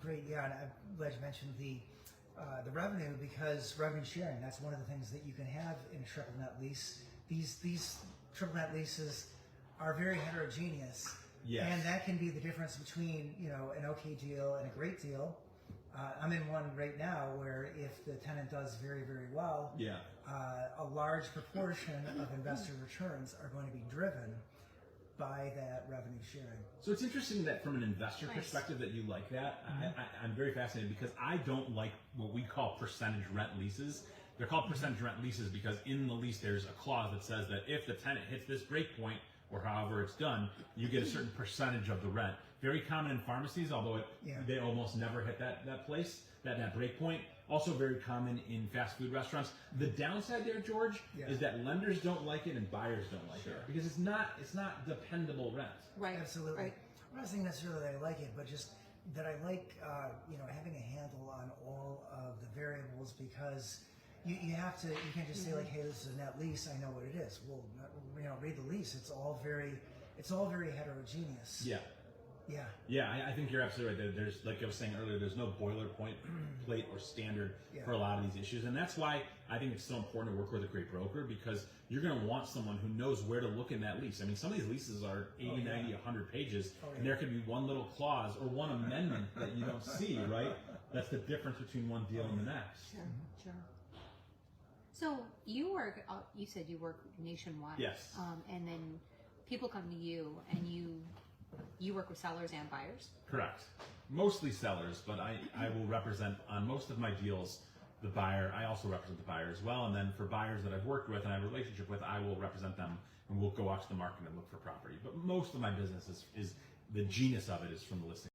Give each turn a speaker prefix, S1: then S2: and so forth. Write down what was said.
S1: great. Yeah, and I'm glad you mentioned the revenue, because revenue sharing, that's one of the things that you can have in a triple net lease. These triple net leases are very heterogeneous.
S2: Yes.
S1: And that can be the difference between, an okay deal and a great deal. I'm in one right now where if the tenant does very, very well, a large proportion of investor returns are going to be driven by that revenue sharing.
S2: So it's interesting that from an investor perspective that you like that. I'm very fascinated because I don't like what we call percentage rent leases. They're called percentage rent leases because in the lease there's a clause that says that if the tenant hits this break point, or however it's done, you get a certain percentage of the rent. Very common in pharmacies, although they almost never hit that place, that break point. Also very common in fast food restaurants. The downside there, George, is that lenders don't like it and buyers don't like it because it's not dependable rent.
S1: Right. Absolutely. Right. I'm not saying necessarily that I like it, but just that I like having a handle on all of the variables, because you can't just say like, hey, this is a net lease, I know what it is. Well, read the lease. It's all very heterogeneous.
S2: I think you're absolutely right. There's, like I was saying earlier, there's no boilerplate or standard for a lot of these issues, and that's why I think it's so important to work with a great broker, because you're going to want someone who knows where to look in that lease. I mean, some of these leases are 80, 90, 100 pages, and there could be one little clause or one amendment that you don't see, right? That's the difference between one deal and the next.
S3: Sure. So you work, you said you work nationwide.
S2: Yes.
S3: And then people come to you and you work with sellers and buyers?
S2: Correct. Mostly sellers, but I will represent on most of my deals the buyer. I also represent the buyer as well. And then for buyers that I've worked with and I have a relationship with, I will represent them and we'll go out to the market and look for property. But most of my business is the genius of it is from the listing.